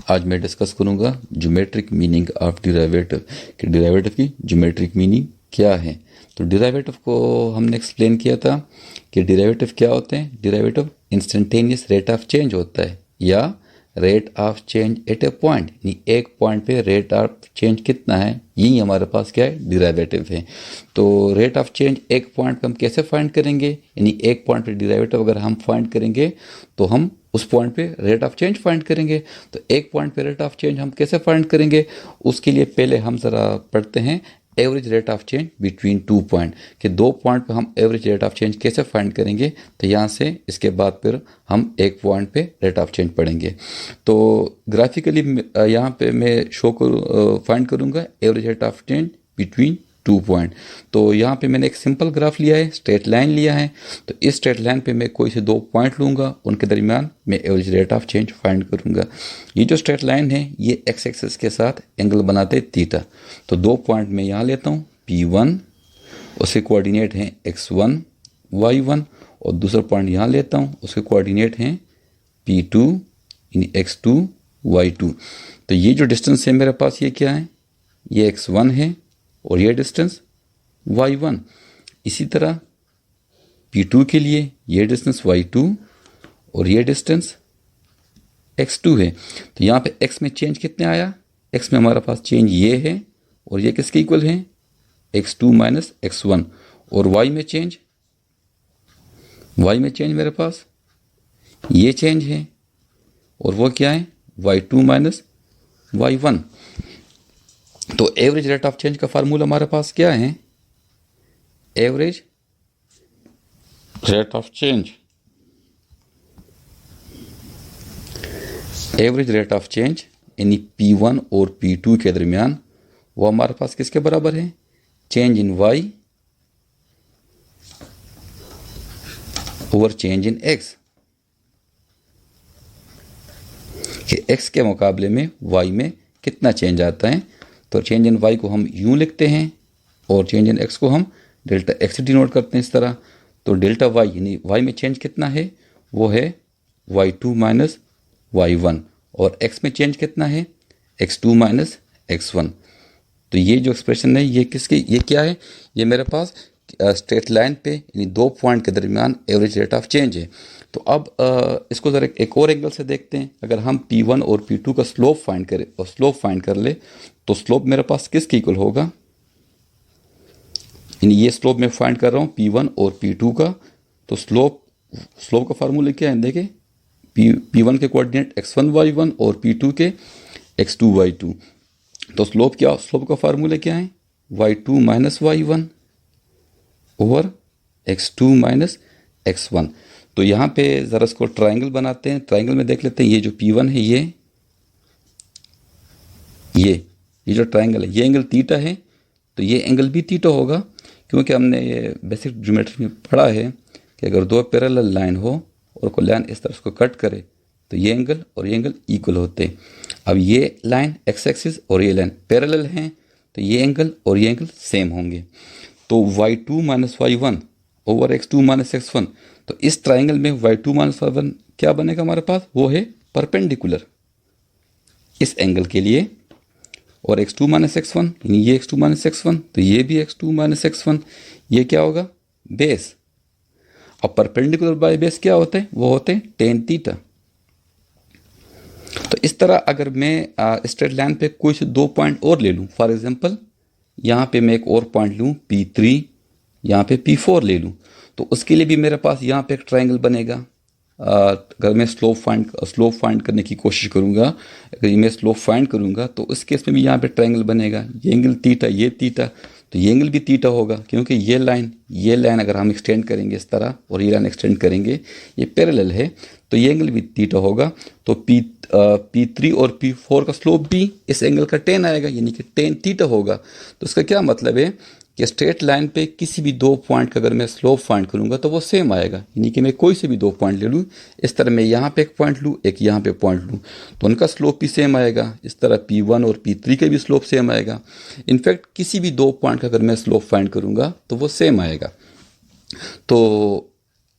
आज मैं डिस्कस करूंगा ज्योमेट्रिक मीनिंग ऑफ डेरिवेटिव कि डेरिवेटिव की ज्योमेट्रिक मीनिंग क्या है। तो डेरिवेटिव को हमने एक्सप्लेन किया था कि डेरिवेटिव क्या होते हैं। Derivative instantaneous rate of change होता है या rate of change at A point, यानी एक पॉइंट पे रेट ऑफ चेंज कितना है, यही हमारे पास क्या है, डेरिवेटिव है। तो रेट ऑफ चेंज एक पॉइंट पे हम कैसे फाइंड करेंगे, यानी एक पॉइंट पे डेरिवेटिव अगर हम फाइंड करेंगे तो हम उस पॉइंट पे रेट ऑफ चेंज फाइंड करेंगे। तो एक पॉइंट पे रेट ऑफ चेंज हम कैसे फाइंड करेंगे, उसके लिए पहले हम ज़रा पढ़ते हैं average rate of change between two point कि दो पॉइंट पे हम एवरेज रेट ऑफ चेंज कैसे फाइंड करेंगे। तो यहाँ से इसके बाद फिर हम एक पॉइंट पे रेट ऑफ चेंज पढ़ेंगे। तो ग्राफिकली यहाँ पे मैं शो फाइंड करूँगा average rate of change between two point. तो यहाँ पे मैंने एक सिंपल ग्राफ लिया है, स्ट्रेट लाइन लिया है। तो इस स्ट्रेट लाइन पे मैं कोई से दो पॉइंट लूँगा, उनके दरमियान मैं average rate of change find करूँगा। ये जो स्ट्रेट लाइन है ये एक्स एक्सिस के साथ एंगल बनाते थीटा। तो दो पॉइंट मैं यहाँ लेता हूँ P1, उसके कोऑर्डिनेट हैं x1 y1, और दूसरा पॉइंट यहाँ लेता हूँ, उसके कोऑर्डिनेट हैं P2 यानी x2 y2। तो ये जो डिस्टेंस है मेरे पास ये क्या है, ये x1 है और ये डिस्टेंस y1। इसी तरह P2 के लिए ये डिस्टेंस y2 और ये डिस्टेंस x2 है। तो यहाँ पे x में चेंज कितने आया, x में हमारा पास चेंज ये है और ये किसके इक्वल है, x2 माइनस x1। और y में चेंज मेरे पास ये चेंज है और वो क्या है, y2 माइनस y1। तो एवरेज रेट ऑफ चेंज का फार्मूला हमारे पास क्या है, average rate of change, average rate of change यानी P1 और P2 के दरमियान वो हमारे पास किसके बराबर है, change in y over change in x, कि x के मुकाबले में y में कितना चेंज आता है। तो चेंज इन y को हम यूं लिखते हैं और चेंज इन x को हम डेल्टा x डिनोट करते हैं इस तरह। तो डेल्टा y यानी y में चेंज कितना है, वो है y2 माइनस y1, और x में चेंज कितना है, x2 माइनस x1। तो ये जो एक्सप्रेशन है ये किसकी, ये क्या है, ये मेरे पास स्ट्रेट लाइन पे यानी दो पॉइंट के दरमियान एवरेज रेट ऑफ चेंज है। तो अब इसको ज़रा एक और एंगल से देखते हैं। अगर हम P1 और P2 का स्लोप फाइंड करें और स्लोप फाइंड कर ले तो स्लोप मेरे पास किसके इक्वल होगा, यानी ये स्लोप मैं फाइंड कर रहा हूँ P1 और P2 का। तो स्लोप का फार्मूला क्या है, देखें P1 के कोऑर्डिनेट x1 y1 और P2 के x2 y2। तो स्लोप का फार्मूला क्या है, y2 minus y1 over x2 minus x1। तो यहाँ पे ज़रा इसको ट्राइंगल बनाते हैं। ट्राइंगल में देख लेते हैं, ये जो P1 है ये जो ट्राइंगल है ये एंगल थीटा है, तो ये एंगल भी थीटा होगा, क्योंकि हमने ये बेसिक ज्योमेट्री में पढ़ा है कि अगर दो पैरेलल लाइन हो और कोई लाइन इस तरह उसको कट करे तो ये एंगल और ये एंगल इक्वल होते हैं। अब ये लाइन एक्स एक्सिस और ये लाइन पैरेलल हैं, तो ये एंगल और ये एंगल सेम होंगे। तो y2 minus y1 over x2 minus x1। तो इस ट्राइंगल में y2 माइनस y1 क्या बनेगा हमारे पास, वो है परपेंडिकुलर इस एंगल के लिए, और x2 माइनस x1 यानी ये x2 माइनस x1, तो ये भी x2 माइनस x1, ये क्या होगा, बेस। अब परपेंडिकुलर बाय बेस क्या होते हैं, वो होते हैं टेन थीटा। तो इस तरह अगर मैं स्ट्रेट लाइन पे कोई से दो पॉइंट और ले लूँ, फॉर एग्जांपल यहाँ पे मैं एक और पॉइंट लूँ P3, यहाँ पे P4 ले लूँ, तो उसके लिए भी मेरे पास यहाँ पे एक ट्राइंगल बनेगा। अगर मैं स्लोप फाइंड करने की कोशिश करूँगा, अगर मैं स्लोप फाइंड करूँगा तो उस केस में भी यहाँ पे ट्राइंगल बनेगा। ये एंगल थीटा, ये थीटा, तो ये एंगल भी थीटा होगा, क्योंकि ये लाइन अगर हम एक्सटेंड करेंगे इस तरह और ये लाइन एक्सटेंड करेंगे, ये पैरेलल है, तो ये एंगल भी थीटा होगा। तो P3 और P4 का स्लोप भी इस एंगल का टेन आएगा, यानी कि टेन थीटा होगा। तो इसका क्या मतलब है कि स्ट्रेट लाइन पे किसी भी दो पॉइंट का अगर मैं स्लोप फाइंड करूंगा तो वो सेम आएगा, यानी कि मैं कोई से भी दो पॉइंट ले लूँ, इस तरह मैं यहाँ पे एक पॉइंट लूँ, एक यहाँ पे पॉइंट लूँ, तो उनका स्लोप भी सेम आएगा। इस तरह P1 और P3 के भी स्लोप सेम आएगा। इनफैक्ट किसी भी दो पॉइंट का अगर मैं स्लोप फाइंड करूंगा तो वो सेम आएगा। तो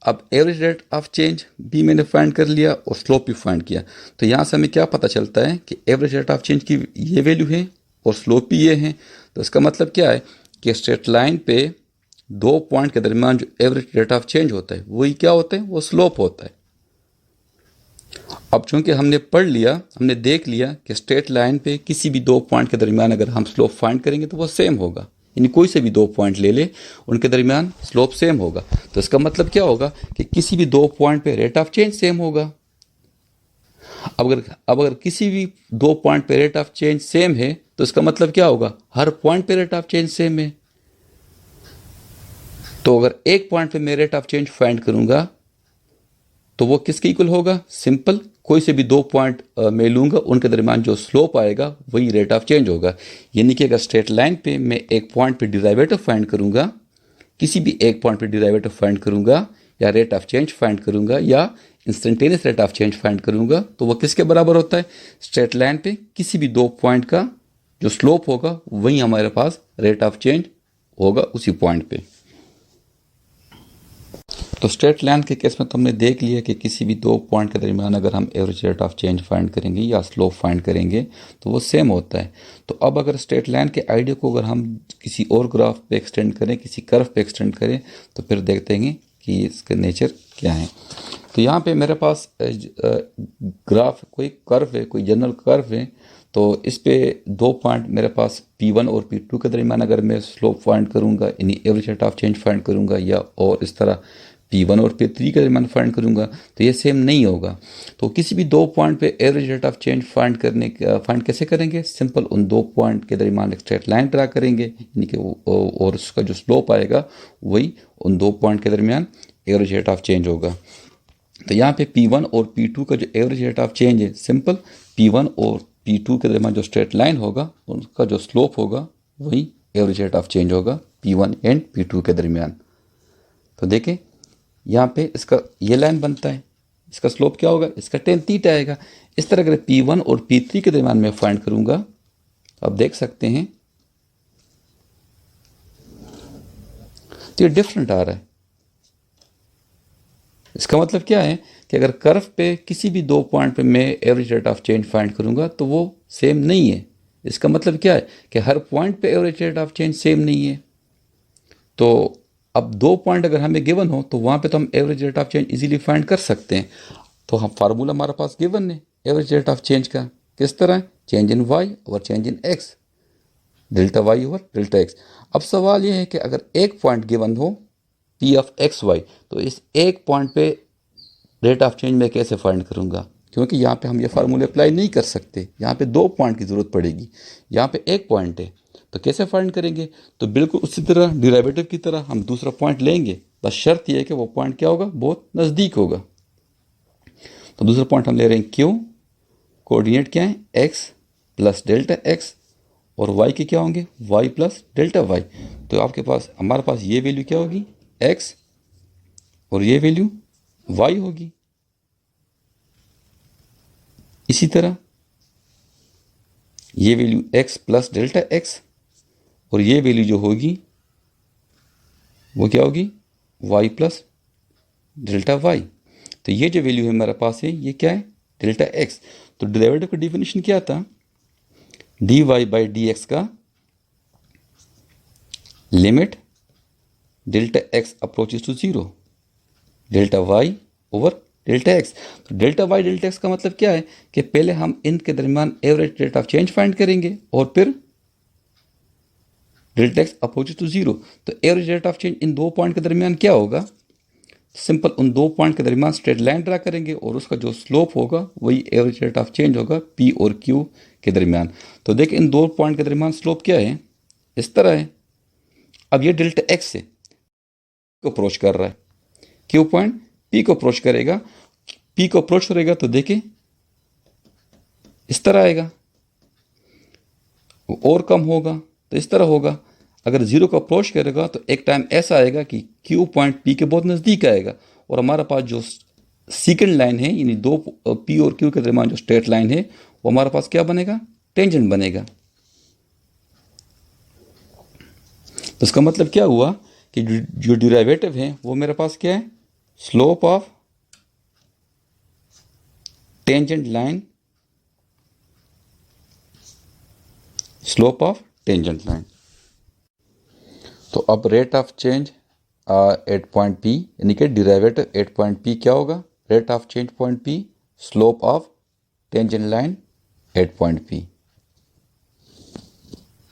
अब एवरेज रेट ऑफ चेंज भी मैंने फाइंड कर लिया और स्लोप भी फाइंड किया। तो यहाँ से हमें क्या पता चलता है कि एवरेज रेट ऑफ चेंज की ये वैल्यू है और स्लोप भी ये है। तो इसका मतलब क्या है कि स्ट्रेट लाइन पे 2 पॉइंट के दरमियान जो एवरेज रेट ऑफ चेंज होता है वही क्या होता है, वो स्लोप होता है। अब चूंकि हमने पढ़ लिया, हमने देख लिया कि स्ट्रेट लाइन पे किसी भी 2 पॉइंट के दरमियान अगर हम स्लोप फाइंड करेंगे तो वो सेम होगा, यानी कोई से भी 2 पॉइंट ले ले उनके दरमियान स्लोप सेम होगा। तो इसका मतलब क्या होगा कि किसी भी 2 पॉइंट पे रेट ऑफ चेंज सेम होगा। अब अगर किसी भी 2 पॉइंट पे रेट ऑफ चेंज सेम है तो इसका मतलब क्या होगा, हर पॉइंट पे रेट ऑफ चेंज सेम है। तो अगर एक पॉइंट पे मैं रेट ऑफ चेंज फाइंड करूंगा तो वो किसके इक्वल होगा, सिंपल कोई से भी 2 पॉइंट मैं लूंगा उनके दरमियान जो स्लोप आएगा वही रेट ऑफ चेंज होगा। यानी कि अगर स्ट्रेट लाइन पे मैं एक पॉइंट पे डिराइवेटिव फाइंड करूंगा, किसी भी एक पॉइंट पे डिराइवेटिव फाइंड करूंगा या रेट ऑफ चेंज फाइंड करूंगा या instantaneous rate of change find करूंगा, तो वो किसके बराबर होता है, स्ट्रेट लाइन पे किसी भी 2 पॉइंट का जो स्लोप होगा वही हमारे पास रेट ऑफ चेंज होगा उसी पॉइंट पे। तो स्ट्रेट लाइन के केस में तो हमने देख लिया कि किसी भी 2 पॉइंट के दरमियान अगर हम average rate of change find करेंगे या स्लोप फाइंड करेंगे तो वो सेम होता है। तो अब अगर स्ट्रेट लाइन के आइडिया को अगर हम किसी और ग्राफ पे एक्सटेंड करें, किसी कर्व पे एक्सटेंड करें, तो फिर देखते हैं कि इसका नेचर क्या है। तो यहाँ पे मेरे पास ग्राफ कोई कर्व है, कोई जनरल कर्व है। तो इस पे 2 पॉइंट मेरे पास P1 और P2 के दरमियान अगर मैं स्लोप फाइंड करूँगा, यानी average rate of change find करूँगा, या और इस तरह P1 और P3 के दरमियान फाइंड करूँगा, तो ये सेम नहीं होगा। तो किसी भी 2 पॉइंट पे average rate of change find कैसे करेंगे, सिंपल उन 2 पॉइंट के दरमियान एक स्ट्रेट लाइन ड्रा करेंगे, यानी कि और उसका जो स्लोप आएगा वही उन 2 पॉइंट के दरमियान एवरेज रेट ऑफ चेंज होगा। तो यहाँ पे P1 और P2 का जो एवरेज रेट ऑफ चेंज है, सिंपल P1 और P2 के दरमियान जो स्ट्रेट लाइन होगा उनका जो स्लोप होगा वही एवरेज रेट ऑफ चेंज होगा P1 एंड P2 के दरमियान। तो देखें यहाँ पे इसका ये लाइन बनता है, इसका स्लोप क्या होगा, इसका tan थीटा आएगा। इस तरह अगर P1 और P3 के दरमियान मैं फाइंड करूँगा तो आप देख सकते हैं तो ये डिफरेंट आ रहा है। इसका मतलब क्या है कि अगर कर्व पे किसी भी 2 पॉइंट पे मैं average rate of change find करूंगा तो वो सेम नहीं है। इसका मतलब क्या है कि हर पॉइंट पे average rate of change same नहीं है। तो अब 2 पॉइंट अगर हमें गिवन हो तो वहाँ पे तो हम average rate of change easily find कर सकते हैं। तो हम फार्मूला हमारे पास गिवन है एवरेज रेट ऑफ चेंज का, किस तरह, चेंज इन वाई और change in X, delta Y और डेल्टा एक्स। अब सवाल यह है कि अगर एक पॉइंट गिवन हो P ऑफ एक्स वाई, तो इस एक पॉइंट पे रेट ऑफ चेंज मैं कैसे फाइंड करूंगा, क्योंकि यहाँ पे हम ये फार्मूले अप्लाई नहीं कर सकते, यहाँ पे 2 पॉइंट की ज़रूरत पड़ेगी, यहाँ पे एक पॉइंट है। तो कैसे फाइंड करेंगे, तो बिल्कुल उसी तरह डिराइवेटिव की तरह हम दूसरा पॉइंट लेंगे, बस शर्त यह है कि वो पॉइंट क्या होगा, बहुत नज़दीक होगा। तो दूसरा पॉइंट हम ले रहे हैं Q, कोऑर्डिनेट क्या है, x प्लस डेल्टा एक्स, और y के क्या होंगे, y प्लस डेल्टा वाई। तो आपके पास हमारे पास ये वैल्यू क्या होगी, x, और ये वैल्यू y होगी। इसी तरह ये value x plus delta x, और ये वैल्यू जो होगी वो क्या होगी, y प्लस डेल्टा वाई। तो ये जो वैल्यू है हमारे पास है ये क्या है, डेल्टा एक्स। तो डेरिवेटिव का डिफिनेशन क्या था, dy बाई डी एक्स का limit delta X approaches to 0, delta Y over delta X. तो डेल्टा वाई डेल्टा एक्स का मतलब क्या है कि पहले हम इनके दरमियान average rate of change find करेंगे और फिर डेल्टा एक्स अप्रोचेस टू 0। तो average rate of change in 2 point के दरमियान क्या होगा, सिंपल उन 2 पॉइंट के दरमियान स्ट्रेट लाइन ड्रा करेंगे और उसका जो स्लोप होगा वही एवरेज रेट ऑफ चेंज होगा P और Q के दरमियान। तो देखिए इन 2 पॉइंट के दरमियान स्लोप क्या है, इस तरह है। अब ये डेल्टा एक्स से को अप्रोच कर रहा है, Q पॉइंट P को अप्रोच करेगा, P को अप्रोच करेगा तो देखिए इस तरह आएगा, और कम होगा तो इस तरह होगा। अगर 0 को अप्रोच करेगा तो एक टाइम ऐसा आएगा कि Q पॉइंट P के बहुत नज़दीक आएगा, और हमारे पास जो सेकंड लाइन है, यानी 2 P और Q के दरमियान जो स्ट्रेट लाइन है वो हमारे पास क्या बनेगा, टेंजेंट बनेगा। तो इसका मतलब क्या हुआ कि जो डेरिवेटिव है वो मेरे पास क्या है, slope of tangent line, slope of tangent line. तो अब rate of change at point P, यानी कि डिराइवेटिव एट पॉइंट पी क्या होगा? Rate of change point P, slope of tangent line at point P.